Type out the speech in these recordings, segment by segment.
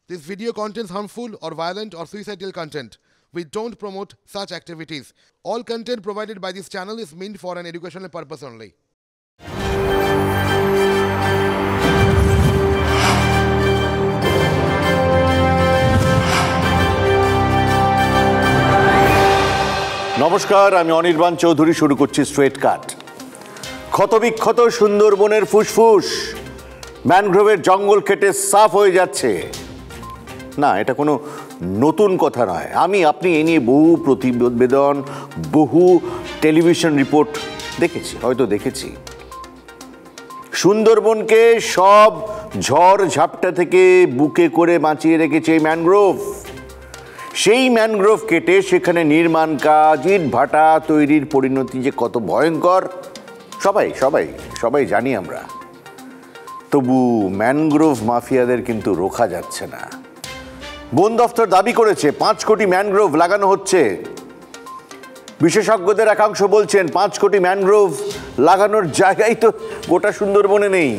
This video contains harmful or violent or suicidal content. We don't promote such activities. All content provided by this channel is meant for an educational purpose only. নমস্কার, আমি অনির্বাণ চৌধুরী। শুরু করছি straight কাট। ক্ষতবিক্ষত সুন্দরবনের ফুসফুস, ম্যানগ্রোভের জঙ্গল কেটে সাফ হয়ে যাচ্ছে। না, এটা কোনো নতুন কথা নয়। আপনি এ নিয়ে বহু প্রতিবেদন, বহু টেলিভিশন রিপোর্ট দেখেছি। সুন্দরবনকে সব ঝড় ঝাপটা থেকে বুকে করে বাঁচিয়ে রেখেছে এই ম্যানগ্রোভ। সেই ম্যানগ্রোভ কেটে সেখানে নির্মাণ কাজ, ইট ভাটা তৈরির পরিণতি যে কত ভয়ঙ্কর সবাই জানি আমরা। তবু ম্যানগ্রোভ মাফিয়াদের কিন্তু রোখা যাচ্ছে না। বন দফতর দাবি করেছে 5 কোটি ম্যানগ্রোভ লাগানো হচ্ছে। বিশেষজ্ঞদের একাংশ বলছেন 5 কোটি ম্যানগ্রোভ লাগানোর জায়গাই তো গোটা সুন্দরবনে নেই।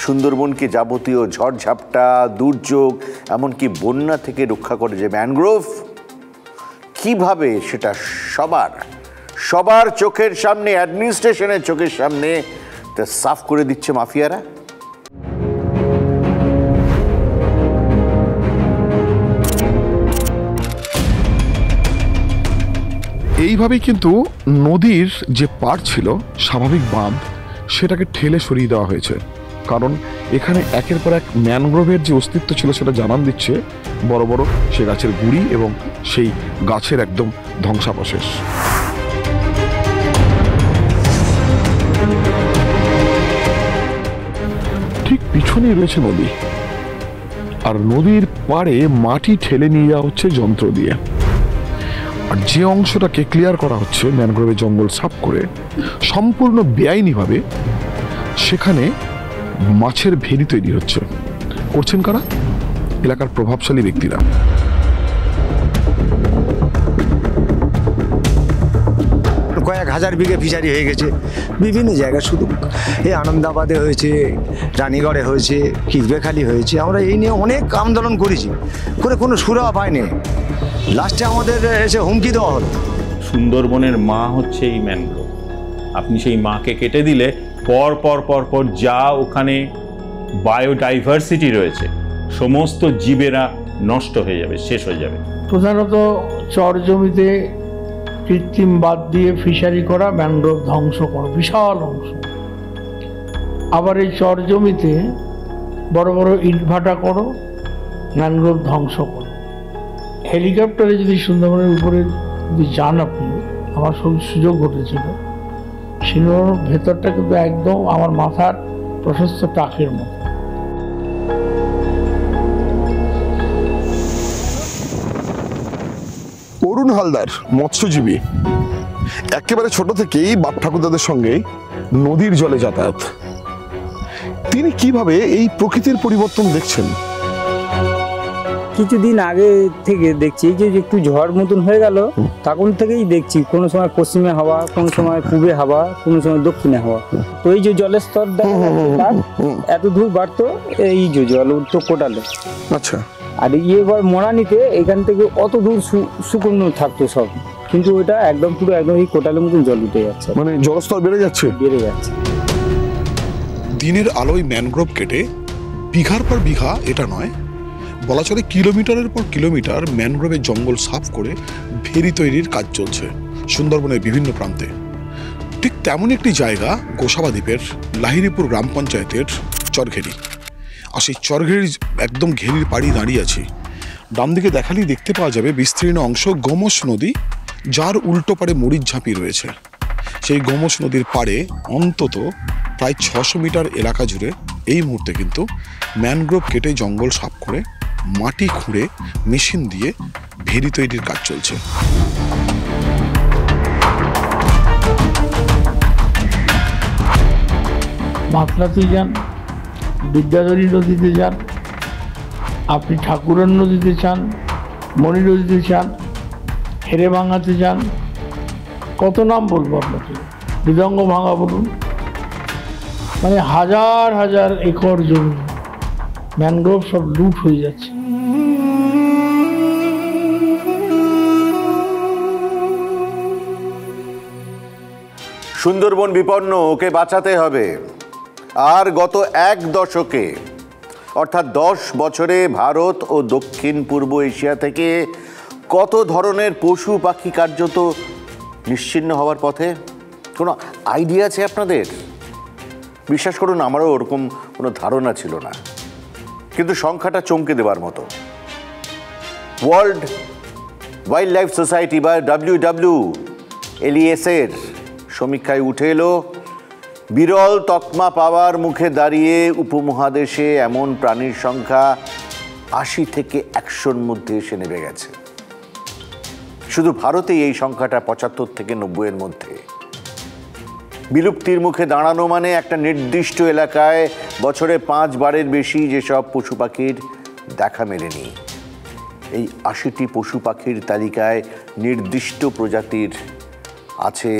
সুন্দরবনকে যাবতীয় ঝড়ঝাপটা, দুর্যোগ, এমনকি বন্যা থেকে রক্ষা করে যে ম্যানগ্রোভ, কিভাবে সেটা সবার চোখের সামনে, অ্যাডমিনিস্ট্রেশনের চোখের সামনে তা সাফ করে দিচ্ছে মাফিয়ারা। এইভাবেই কিন্তু নদীর যে পাড় ছিল, স্বাভাবিক বাঁধ, সেটাকে ঠেলে সরিয়ে দেওয়া হয়েছে। কারণ এখানে একের পর এক ম্যানগ্রোভের যে অস্তিত্ব ছিল সেটা জানান দিচ্ছে বড় বড় সে গাছের গুঁড়ি এবং সেই গাছের একদম ধ্বংসাবশেষ। ঠিক পিছনেই রয়েছে নদী, আর নদীর পাড়ে মাটি ঠেলে নিয়ে যাওয়া হচ্ছে যন্ত্র দিয়ে। আর যে অংশটাকে ক্লিয়ার করা হচ্ছে ম্যানগ্রোভের জঙ্গল সাফ করে, সম্পূর্ণ বেআইনিভাবে সেখানে মাছের ভেড়ি তৈরি হচ্ছে। করছেন কারা? এলাকার প্রভাবশালী ব্যক্তিরা। কয়েক হাজার বিঘে ফিশারি হয়ে গেছে বিভিন্ন জায়গায়, শুধু এই আনন্দাবাদে হয়েছে, রানীগড়ে হয়েছে, কিসবেখালি হয়েছে। আমরা এই নিয়ে অনেক আন্দোলন করেছি, করে কোনো সুরাহা পাইনি। লাস্টে আমাদের এসে হুমকি দেওয়া হলো। সুন্দরবনের মা হচ্ছে এই ম্যানগ্রোভ। আপনি সেই মাকে কেটে দিলে পর পর পর পর যা ওখানে বায়োডাইভার্সিটি রয়েছে, সমস্ত জীবেরা নষ্ট হয়ে যাবে, শেষ হয়ে যাবে। প্রধানত চর জমিতে কৃত্রিম বাদ দিয়ে ফিশারি করা, ম্যানগ্রোভ ধ্বংস করা বিশাল অংশ। আবার এই চর জমিতে বড় বড় ইটভাটা করো, ম্যানগ্রোভ ধ্বংস করো। হেলিকপ্টারে যদি সুন্দরবনের উপরে যদি যান আপনি, আমার সুযোগ ঘটেছিল, সুন্দরবনের ভেতরটা কিন্তু একদম আমার মাথার প্রশস্ত টাকের মতো। অরুণ হালদার মৎস্যজীবী, একেবারে ছোট থেকেই বাপ ঠাকুরদাদের সঙ্গে নদীর জলে যাতায়াত। তিনি কিভাবে এই প্রকৃতির পরিবর্তন দেখছেন? কিছুদিন আগে থেকে দেখছি যে একটু ঝড় মতন হয়ে গেল, তখন থেকেই দেখছি কোনো সময় পশ্চিমে হাওয়া, কোনো সময় পূবে হাওয়া, কোনো সময় দক্ষিণে হাওয়া। তো এই যে জলের স্তর এত দূর বাড়তো, এই যে জল উঠতো কোটালে। আচ্ছা। আর এবার মরানিতে এখান থেকে অত দূর শুকনো থাকতো সব, কিন্তু ওইটা একদম পুরো একদম এই কোটালের মতন জল উঠে যাচ্ছে, মানে জলস্তর বেড়ে যাচ্ছে। দিনের আলোয় ম্যানগ্রোভ কেটে বিঘার পর বিঘা, এটা নয়, বলা চলে কিলোমিটারের পর কিলোমিটার ম্যানগ্রোভের জঙ্গল সাফ করে ভেড়ি তৈরির কাজ চলছে সুন্দরবনের বিভিন্ন প্রান্তে। ঠিক তেমন একটি জায়গা গোসাবা দ্বীপের লাহিড়িপুর গ্রাম পঞ্চায়েতের চরঘেরি। আর সেই চরঘেরির একদম ঘেরির পাড়ি দাঁড়িয়ে আছি। ডান দিকে দেখালেই দেখতে পাওয়া যাবে বিস্তীর্ণ অংশ গোমস নদী, যার উল্টো পাড়ে মরিচঝাঁপি রয়েছে। সেই গোমস নদীর পাড়ে অন্তত প্রায় 600 মিটার এলাকা জুড়ে এই মুহূর্তে কিন্তু ম্যানগ্রোভ কেটে জঙ্গল সাফ করে মাটি খুঁড়ে মেশিন দিয়ে ভেড়ি তৈরির কাজ চলছে। মাতলাতে যান, বিদ্যাধরী নদীতে যান, আপনি ঠাকুরের নদীতে চান, মণি নদীতে চান, হেরে ভাঙাতে যান, কত নাম বলবো আপনাকে, মৃদঙ্গ ভাঙা বলুন, মানে হাজার হাজার একর জমি ম্যানগ্রোভ সব লুট হয়ে যাচ্ছে। সুন্দরবন বিপন্ন, ওকে বাঁচাতে হবে। আর গত এক দশকে অর্থাৎ 10 বছরে ভারত ও দক্ষিণ পূর্ব এশিয়া থেকে কত ধরনের পশু পাখি কার্যত নিশ্চিহ্ন হওয়ার পথে? কোনো আইডিয়া আছে আপনাদের? বিশ্বাস করুন, আমারও ওরকম কোনো ধারণা ছিল না, কিন্তু সংখ্যাটা চমকে দেওয়ার মতো। ওয়ার্ল্ড ওয়াইল্ড লাইফ সোসাইটি বা WWLES এর সমীক্ষায় উঠে এলো, বিরল তকমা পাওয়ার মুখে দাঁড়িয়ে উপমহাদেশে এমন প্রাণীর সংখ্যা 80 থেকে 100-র মধ্যে এসে নেমে গেছে। শুধু ভারতেই এই সংখ্যাটা 75 থেকে 90-এর মধ্যে। বিলুপ্তির মুখে দাঁড়ানো মানে একটা নির্দিষ্ট এলাকায় বছরে 5 বারের বেশি যেসব পশু পাখির দেখা মেলেনি। এই 80টি পশু পাখির তালিকায় নির্দিষ্ট প্রজাতির আছে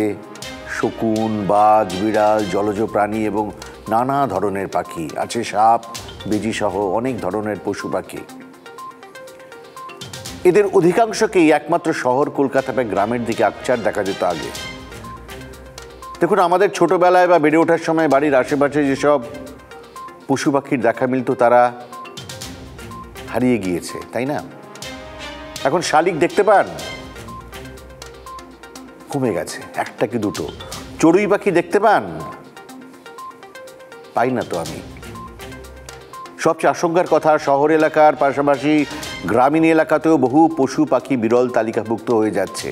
শকুন, বাজ, বিড়াল, জলজ প্রাণী এবং নানা ধরনের পাখি, আছে সাপ, বেজি সহ অনেক ধরনের পশু পাখি। এদের অধিকাংশকেই একমাত্র শহর কলকাতা বা গ্রামের দিকে আকছার দেখা যেত আগে। দেখুন, আমাদের ছোটবেলায় বা বেড়ে ওঠার সময় বাড়ির আশেপাশে যেসব পশু পাখির দেখা মিলত তারা হারিয়ে গিয়েছে, তাই না? এখন শালিক দেখতে পান? কমে গেছে, একটা কি দুটো। চড়ুই পাখি দেখতে পান? পাই না তো আমি। সবচেয়ে আশঙ্কার কথা, শহর এলাকার পাশাপাশি গ্রামীণ এলাকাতেও বহু পশু পাখি বিরল তালিকাভুক্ত হয়ে যাচ্ছে।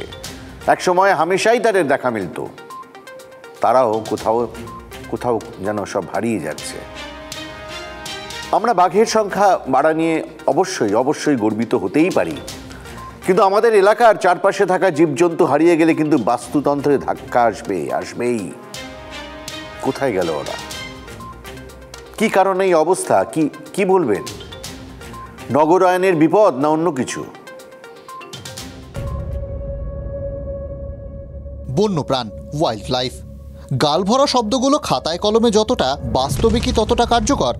একসময় হামেশাই তাদের দেখা মিলত, তারাও কোথাও কোথাও যেন সব হারিয়ে যাচ্ছে। আমরা বাঘের সংখ্যা বাড়া নিয়ে অবশ্যই গর্বিত হতেই পারি, কিন্তু আমাদের এলাকার চারপাশে থাকা জীবজন্তু হারিয়ে গেলে কিন্তু বাস্তুতন্ত্রে ধাক্কা আসবেই। কোথায় গেল ওরা? কি কারণে এই অবস্থা? কি বলবেন? নগরায়নের বিপদ না অন্য কিছু? বন্যপ্রাণ, ওয়াইল্ড লাইফ, গালভরা শব্দগুলো খাতায় কলমে যতটা, বাস্তবে কি ততটা কার্যকর?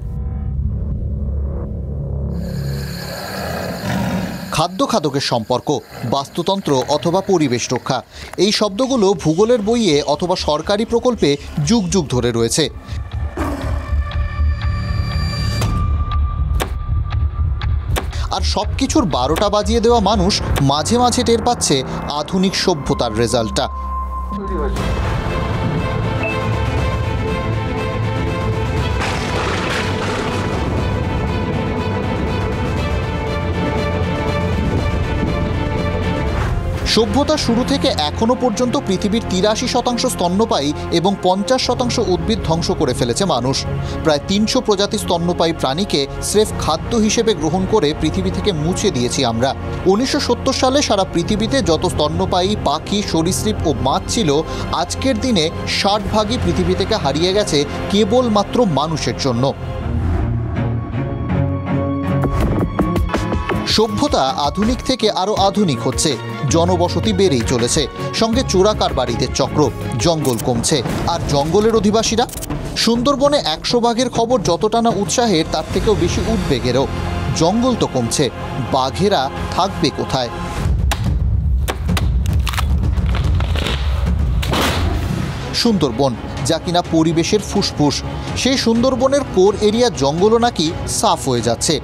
খাদ্য খাদকের সম্পর্ক, বাস্তুতন্ত্র অথবা পরিবেশ রক্ষা, এই শব্দগুলো ভূগোলের বইয়ে অথবা সরকারি প্রকল্পে যুগ যুগ ধরে রয়েছে। আর সব কিছুর 12টা বাজিয়ে দেওয়া মানুষ মাঝে মাঝে টের পাচ্ছে আধুনিক সভ্যতার রেজাল্টটা। সভ্যতা শুরু থেকে এখনো পর্যন্ত পৃথিবীর 83% স্তন্যপায়ী এবং 50% উদ্ভিদ ধ্বংস করে ফেলেছে মানুষ। প্রায় 300 প্রজাতির স্তন্যপায়ী প্রাণীকে স্রেফ খাদ্য হিসেবে গ্রহণ করে পৃথিবী থেকে মুছে দিয়েছি আমরা। 1970 সালে সারা পৃথিবীতে যত স্তন্যপায়ী পাখি, সরীসৃপ ও মাছ ছিল, আজকের দিনে 60 ভাগই পৃথিবী থেকে হারিয়ে গেছে কেবলমাত্র মানুষের জন্য। সভ্যতা আধুনিক থেকে আরও আধুনিক হচ্ছে, জনবসতি বেড়েই চলেছে, সঙ্গে চোরাকারবারিদের চক্র, জঙ্গল কমছে। আর জঙ্গলের অধিবাসীরা? সুন্দরবনে 100 বাঘের খবর যতটা না উৎসাহের, তার থেকেও বেশি উদ্বেগেরও। জঙ্গল তো কমছে, বাঘেরা থাকবে কোথায়? সুন্দরবন, যা কিনা পরিবেশের ফুসফুস, সেই সুন্দরবনের কোর এরিয়া জঙ্গলও নাকি সাফ হয়ে যাচ্ছে।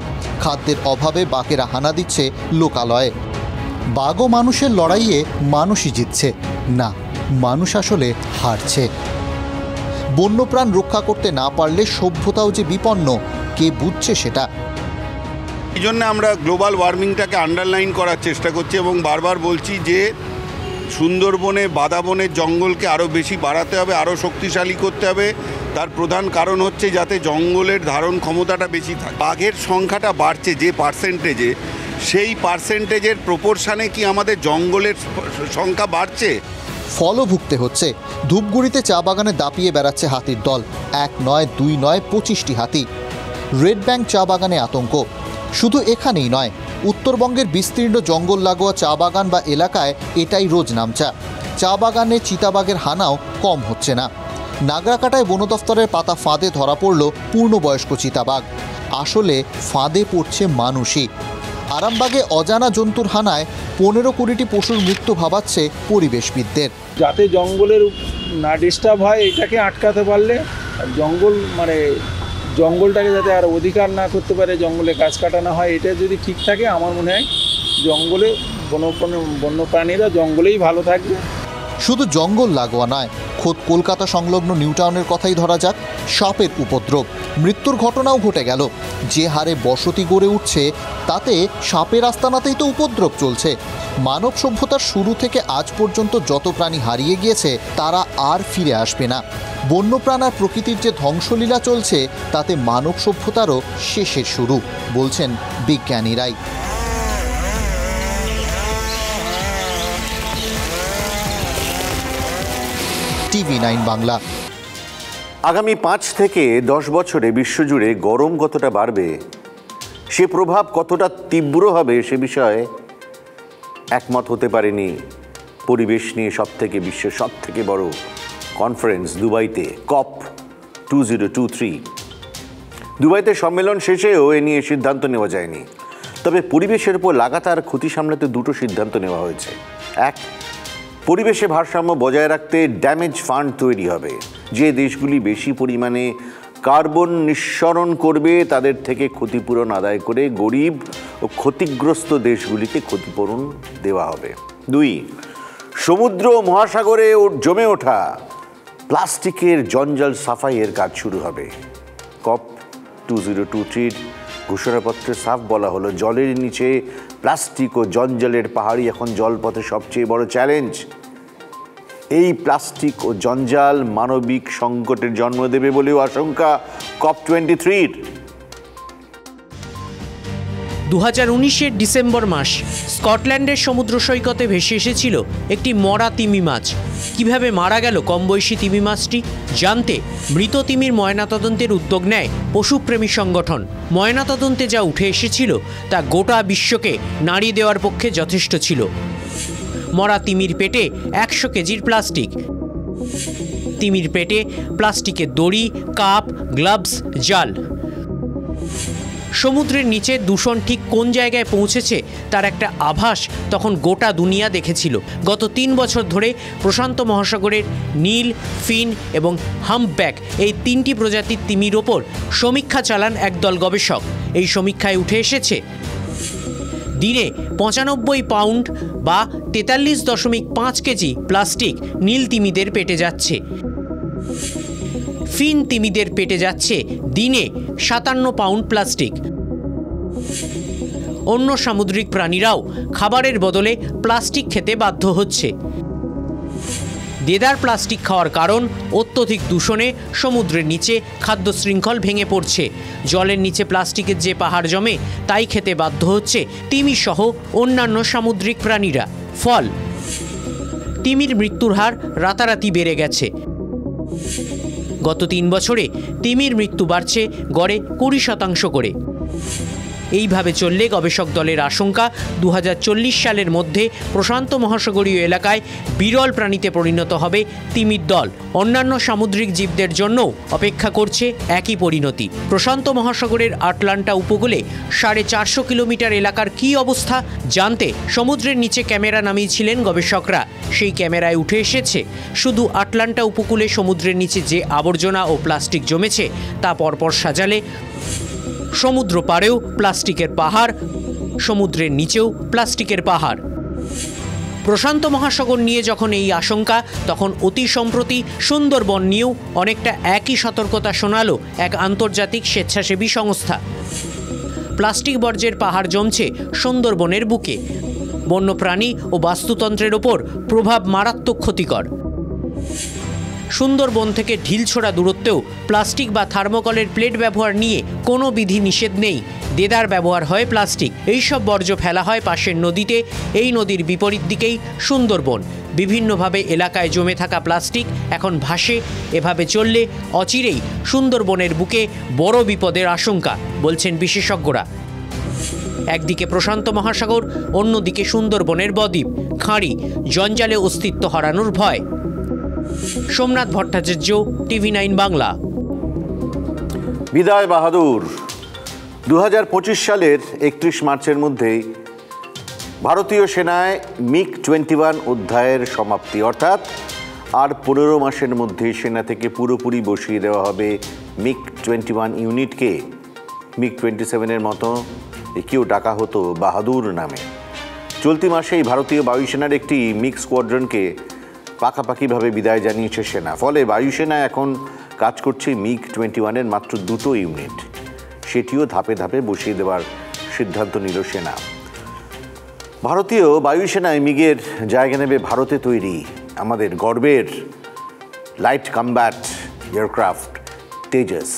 খাদ্যের অভাবে বাঘেরা হানা দিচ্ছে লোকালয়ে। বাঘ ও মানুষের লড়াইয়ে মানুষই জিতছে না, মানুষ আসলে হারছে। বন্যপ্রাণ রক্ষা করতে না পারলে সভ্যতাও যে বিপন্ন, কে বুঝছে সেটা? এই জন্য আমরা গ্লোবাল ওয়ার্মিংটাকে আন্ডারলাইন করার চেষ্টা করছি এবং বারবার বলছি যে সুন্দরবনে বাদাবনের জঙ্গলকে আরও বেশি বাড়াতে হবে, আরও শক্তিশালী করতে হবে। তার প্রধান কারণ হচ্ছে যাতে জঙ্গলের ধারণ ক্ষমতাটা বেশি থাকে। বাঘের সংখ্যাটা বাড়ছে যে পার্সেন্টেজে, সেই পার্সেন্টেজের প্রপোর্শনে কি আমাদের জঙ্গলের সংখ্যা বাড়ছে? ফলও ভুগতে হচ্ছে। ধূপগুড়িতে চা বাগানে দাপিয়ে বেড়াচ্ছে হাতির দল, 1 নয় 2 নয় 25টি হাতি। রেড ব্যাংক চা বাগানে আতঙ্ক। শুধু এখানেই নয়, উত্তরবঙ্গের বিস্তীর্ণ জঙ্গল লাগোয়া চা বাগান বা এলাকায় এটাই রোজ নামচা। চা বাগানে চিতাবাঘের হানাও কম হচ্ছে না। নাগরাকাটায় বন দফতরের পাতা ফাঁদে ধরা পড়ল পূর্ণবয়স্ক চিতাবাঘ। আসলে ফাঁদে পড়ছে মানুষই। আরামবাগে অজানা জন্তুর হানায় 15-20টি পশুর মৃত্যু ভাবাচ্ছে পরিবেশবিদদের। যাতে জঙ্গলের না ডিস্টার্ব হয় এটাকে আটকাতে পারলে, জঙ্গলটাকে যাতে আর অধিকার না করতে পারে, জঙ্গলে গাছ কাটা না হয়, এটা যদি ঠিক থাকে আমার মনে হয় জঙ্গলে বন্যপ্রাণীরা জঙ্গলেই ভালো থাকবে। শুধু জঙ্গল লাগোয়া নয়, খোদ কলকাতা সংলগ্ন নিউ টাউনের কথাই ধরা যাক। সাপের উপদ্রব, মৃত্যুর ঘটনাও ঘটে গেল। যে হারে বসতি গড়ে উঠছে তাতে সাপের আস্তানাতেই তো উপদ্রব চলছে। মানব সভ্যতার শুরু থেকে আজ পর্যন্ত যত প্রাণী হারিয়ে গিয়েছে তারা আর ফিরে আসবে না। বন্যপ্রাণ আর প্রকৃতির যে ধ্বংসলীলা চলছে তাতে মানব সভ্যতারও শেষের শুরু, বলছেন বিজ্ঞানীরাই। TV9 বাংলা। আগামী 5 থেকে 10 বছরে বিশ্বজুড়ে গরম কতটা বাড়বে, সে প্রভাব কতটা তীব্র হবে সে বিষয়ে একমত হতে পারেনি পরিবেশ নিয়ে বিশ্বের সবথেকে বড় কনফারেন্স দুবাইতে COP2023। দুবাইতে সম্মেলন শেষেও এ নিয়ে সিদ্ধান্ত নেওয়া যায়নি। তবে পরিবেশের উপর লাগাতার ক্ষতি সামলাতে দুটো সিদ্ধান্ত নেওয়া হয়েছে। এক, পরিবেশে ভারসাম্য বজায় রাখতে ড্যামেজ ফান্ড তৈরি হবে। যে দেশগুলি বেশি পরিমাণে কার্বন নিঃসরণ করবে তাদের থেকে ক্ষতিপূরণ আদায় করে গরিব ও ক্ষতিগ্রস্ত দেশগুলিকে ক্ষতিপূরণ দেওয়া হবে। 2, সমুদ্র ও মহাসাগরে জমে ওঠা প্লাস্টিকের জঞ্জাল সাফাইয়ের কাজ শুরু হবে। COP2023 ঘোষণাপত্রে সাফ বলা হলো, জলের নিচে প্লাস্টিক ও জঞ্জালের পাহাড়ই এখন জলপথে সবচেয়ে বড় চ্যালেঞ্জ। এই প্লাস্টিক ও জঞ্জাল মানবিক সংকটের জন্ম দেবে বলেও আশঙ্কা COP23-র। 2019-এর ডিসেম্বর মাস স্কটল্যান্ডের সমুদ্র সৈকতে ভেসে এসেছিল একটি মরা তিমি মাছ। কিভাবে মারা গেল কম বয়সী তিমি মাছটি জানতে মৃত তিমির ময়নাতদন্তের উদ্যোগ নেয় পশুপ্রেমী সংগঠন। ময়নাতদন্তে যা উঠে এসেছিল তা গোটা বিশ্বকে নাড়িয়ে দেওয়ার পক্ষে যথেষ্ট ছিল। মরা তিমির পেটে 100 কেজির প্লাস্টিক, তিমির পেটে প্লাস্টিকের দড়ি, কাপ, গ্লাভস, জাল। সমুদ্রের নিচে দূষণ ঠিক কোন জায়গায় পৌঁছেছে তার একটা আভাস তখন গোটা দুনিয়া দেখেছিল। গত 3 বছর ধরে প্রশান্ত মহাসাগরের নীল, ফিন এবং হাম্পব্যাক এই 3টি প্রজাতির তিমির ওপর সমীক্ষা চালান একদল গবেষক। এই সমীক্ষায় উঠে এসেছে দিনে 95 পাউন্ড বা 43.5 কেজি প্লাস্টিক নীল তিমিদের পেটে যাচ্ছে। ফিন তিমিদের পেটে যাচ্ছে দিনে 57 পাউন্ড প্লাস্টিক। অন্য সামুদ্রিক প্রাণীরাও খাবারের বদলে প্লাস্টিক খেতে বাধ্য হচ্ছে। দেদার প্লাস্টিক খাওয়ার কারণ অত্যধিক দূষণে সমুদ্রের নিচে খাদ্য শৃঙ্খল ভেঙে পড়ছে। জলের নিচে প্লাস্টিকের যে পাহাড় জমে তাই খেতে বাধ্য হচ্ছে তিমি সহ অন্যান্য সামুদ্রিক প্রাণীরা। ফল, তিমির মৃত্যুর হার রাতারাতি বেড়ে গেছে। গত 3 বছরে তিমির মৃত্যু বাড়ছে গড়ে 20% করে। এইভাবে চললে গবেষক দলের আশঙ্কা 2040 সালের মধ্যে প্রশান্ত মহাসাগরীয় এলাকায় বিরল প্রাণীতে পরিণত হবে তিমির দল। অন্যান্য সামুদ্রিক জীবদের জন্যও অপেক্ষা করছে একই পরিণতি। প্রশান্ত মহাসাগরের আটলান্টা উপকূলে 450 কিলোমিটার এলাকার কী অবস্থা জানতে সমুদ্রের নিচে ক্যামেরা নামিয়েছিলেন গবেষকরা। সেই ক্যামেরায় উঠে এসেছে শুধু আটলান্টা উপকূলে সমুদ্রের নিচে যে আবর্জনা ও প্লাস্টিক জমেছে তা পরপর সাজালে সমুদ্র পাড়েও প্লাস্টিকের পাহাড়, সমুদ্রের নিচেও প্লাস্টিকের পাহাড়। প্রশান্ত মহাসাগর নিয়ে যখন এই আশঙ্কা, তখন অতি সম্প্রতি সুন্দরবন নিয়েও অনেকটা একই সতর্কতা শোনালো এক আন্তর্জাতিক স্বেচ্ছাসেবী সংস্থা। প্লাস্টিক বর্জ্যের পাহাড় জমছে সুন্দরবনের বুকে। বন্যপ্রাণী ও বাস্তুতন্ত্রের ওপর প্রভাব মারাত্মক ক্ষতিকর। সুন্দরবন থেকে ঢিলছোড়া দূরত্বেও প্লাস্টিক বা থার্মোকলের প্লেট ব্যবহার নিয়ে কোনো বিধি নিষেধ নেই। দেদার ব্যবহার হয় প্লাস্টিক। এইসব বর্জ্য ফেলা হয় পাশের নদীতে। এই নদীর বিপরীত দিকেই সুন্দরবন। বিভিন্নভাবে এলাকায় জমে থাকা প্লাস্টিক এখন ভাসে। এভাবে চললে অচিরেই সুন্দরবনের বুকে বড় বিপদের আশঙ্কা, বলছেন বিশেষজ্ঞরা। একদিকে প্রশান্ত মহাসাগর, অন্যদিকে সুন্দরবনের বদ্বীপ, খাঁড়ি, জঞ্জালে অস্তিত্ব হারানোর ভয়। সোমনাথ ভট্টাচার্য, TV9 বাংলা। বিদায় বাহাদুর। 2025 সালের 31 মার্চের মধ্যেই ভারতীয় সেনায় MiG-21 অধ্যায়ের সমাপ্তি, অর্থাৎ আর 15 মাসের মধ্যেই সেনা থেকে পুরোপুরি বসিয়ে দেওয়া হবে MiG-21 ইউনিটকে। MiG-27-এর মতো একেও ডাকা হতো বাহাদুর নামে। চলতি মাসেই ভারতীয় বায়ুসেনার একটি মিগ স্কোয়াড্রনকে পাকাপাকিভাবে বিদায় জানিয়েছে সেনা। ফলে বায়ুসেনা এখন কাজ করছে MiG-21-এর মাত্র 2টো ইউনিট, সেটিও ধাপে ধাপে বসিয়ে দেওয়ার সিদ্ধান্ত নিল সেনা। ভারতীয় বায়ুসেনায় মিগের জায়গা নেবে ভারতে তৈরি আমাদের গর্বের লাইট কমব্যাট এয়ারক্রাফট তেজস।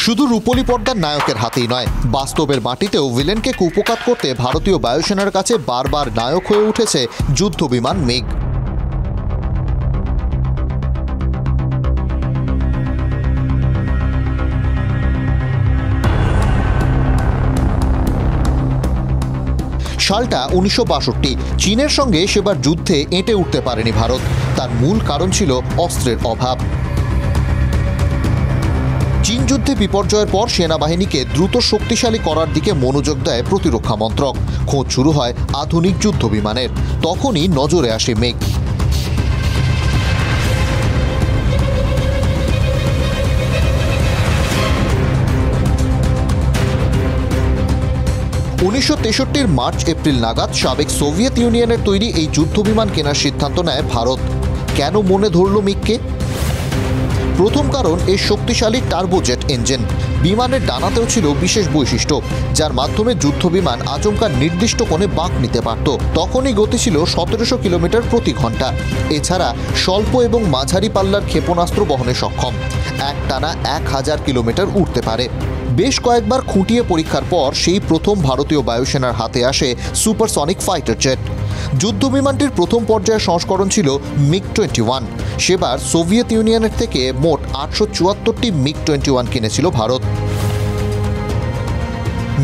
শুধু রূপলী পর্দার নায়কের হাতেই নয়, বাস্তবের মাটিতেও ভিলেনকে কুপকাত করতে ভারতীয় বায়ুসেনার কাছে বারবার নায়ক হয়ে উঠেছে যুদ্ধবিমান মিগ। সালটা 1962। চীনের সঙ্গে সেবার যুদ্ধে এঁটে উঠতে পারেনি ভারত। তার মূল কারণ ছিল অস্ত্রের অভাব। চীন যুদ্ধে বিপর্যয়ের পর সেনাবাহিনীকে দ্রুত শক্তিশালী করার দিকে মনোযোগ দেয় প্রতিরক্ষা মন্ত্রক। খোঁজ শুরু হয় আধুনিক যুদ্ধ বিমানের। তখনই নজরে আসে মিগ। 1963 মার্চ এপ্রিল নাগাদ সাবেক সোভিয়েত ইউনিয়নের তৈরি এই যুদ্ধবিমান কেনার সিদ্ধান্ত নেয় ভারত। কেন মনে ধরল মিগকে? প্রথম কারণ এর শক্তিশালী টার্বোজেট ইঞ্জিন। বিমানের ডানাতেও ছিল বিশেষ বৈশিষ্ট্য, যার মাধ্যমে যুদ্ধবিমান আচমকা নির্দিষ্ট কোণে বাঁক নিতে পারত। তখনই গতি ছিল 1700 কিলোমিটার প্রতি ঘন্টা। এছাড়া স্বল্প এবং মাঝারি পাল্লার ক্ষেপণাস্ত্র বহনে সক্ষম। একটানা 1000 কিলোমিটার উড়তে পারে। বেশ কয়েকবার খুঁটিয়ে পরীক্ষার পর সেই প্রথম ভারতীয় বায়ুসেনার হাতে আসে সুপারসনিক ফাইটার জেট। যুদ্ধবিমানটির প্রথম পর্যায়ের সংস্করণ ছিল MiG-21। সেবার সোভিয়েত ইউনিয়নের থেকে মোট 874টি MiG-21 কিনেছিল ভারত।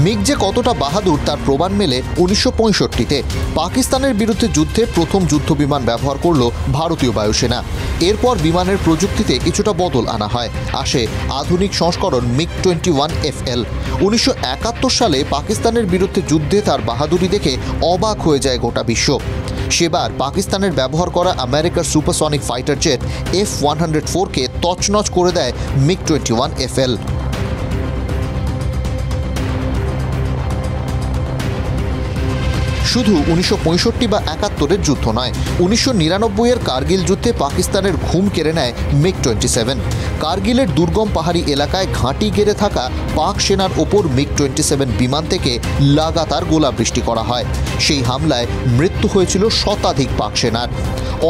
মিগ যে কতটা বাহাদুর তার প্রমাণ মেলে 1965-তে। পাকিস্তানের বিরুদ্ধে যুদ্ধে প্রথম যুদ্ধবিমান ব্যবহার করল ভারতীয় বায়ুসেনা। এরপর বিমানের প্রযুক্তিতে কিছুটা বদল আনা হয়। আসে আধুনিক সংস্করণ MiG-21 FL। 1971 সালে পাকিস্তানের বিরুদ্ধে যুদ্ধে তার বাহাদুরি দেখে অবাক হয়ে যায় গোটা বিশ্ব। সেবার পাকিস্তানের ব্যবহার করা আমেরিকার সুপারসনিক ফাইটার জেট F-104-কে তছনছ করে দেয় MiG-21 FL। শুধু 1965 বা 71-এর যুদ্ধ নয়, 1999-এর কার্গিল যুদ্ধে পাকিস্তানের ঘুম কেড়ে নেয় MiG-27। কার্গিলের দুর্গম পাহাড়ি এলাকায় ঘাঁটি গেড়ে থাকা পাক সেনার ওপর MiG-27 বিমান থেকে লাগাতার গোলাবৃষ্টি করা হয়। সেই হামলায় মৃত্যু হয়েছিল শতাধিক পাক সেনার।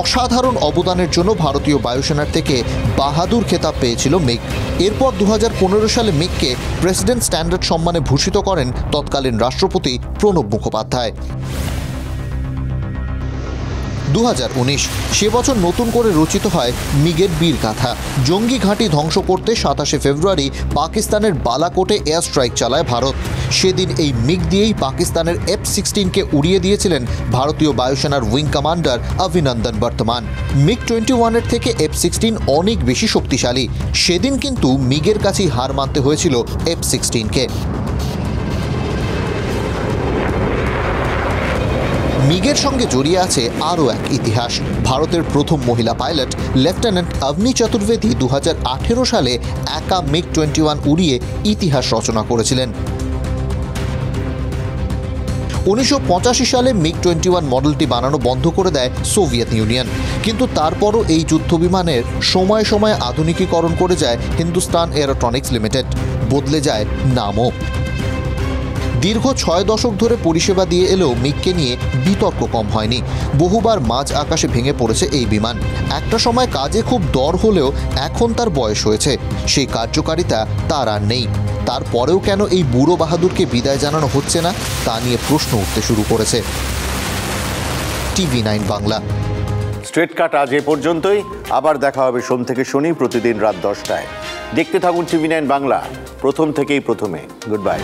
অসাধারণ অবদানের জন্য ভারতীয় বায়ুসেনার থেকে বাহাদুর খেতাব পেয়েছিল মিগ। এরপর 2015 সালে মিগকে প্রেসিডেন্ট স্ট্যান্ডার্ড সম্মানে ভূষিত করেন তৎকালীন রাষ্ট্রপতি প্রণব মুখোপাধ্যায়। 2019 সে বছর নতুন করে রচিত হয় মিগের বীর গাথা। জঙ্গি ঘাঁটি ধ্বংস করতে 27 ফেব্রুয়ারি পাকিস্তানের বালাকোটে এয়ার স্ট্রাইক চালায় ভারত। সেদিন এই মিগ দিয়েই পাকিস্তানের F-16-কে উড়িয়ে দিয়েছিলেন ভারতীয় বায়ুসেনার উইং কমান্ডার অভিনন্দন বর্তমান। MiG-21-এর থেকে F-16 অনেক বেশি শক্তিশালী। সেদিন কিন্তু মিগের কাছেই হার মানতে হয়েছিল F-16-কে। মিগের সঙ্গে জড়িয়ে আছে আরও এক ইতিহাস। ভারতের প্রথম মহিলা পাইলট লেফটেন্যান্ট অবনী চতুর্বেদী 2018 সালে একা MiG-21 উড়িয়ে ইতিহাস রচনা করেছিলেন। 1985 সালে MiG-21 মডেলটি বানানো বন্ধ করে দেয় সোভিয়েত ইউনিয়ন। কিন্তু তারপরও এই যুদ্ধবিমানের সময়ে সময়ে আধুনিকীকরণ করে যায় হিন্দুস্তান এরোট্রনিক্স লিমিটেড। বদলে যায় নামও। দীর্ঘ 6 দশক ধরে পরিষেবা দিয়ে এলেও মিগকে নিয়ে বিতর্ক কম হয়নি। বহুবার মাঝ আকাশে ভেঙে পড়েছে এই বিমান। একটা সময় কাজে খুব দর হলেও এখন তার বয়স হয়েছে, সেই কার্যকারিতা তার আর নেই। তারপরেও কেন এই বুড়ো বাহাদুরকে বিদায় জানানো হচ্ছে না তা নিয়ে প্রশ্ন উঠতে শুরু করেছে। TV9 বাংলা। স্ট্রেট কাট আজ এ পর্যন্তই। আবার দেখা হবে সোম থেকে শনি প্রতিদিন রাত 10টায়। দেখতে থাকুন TV9 বাংলা, প্রথম থেকেই প্রথমে। Good bye.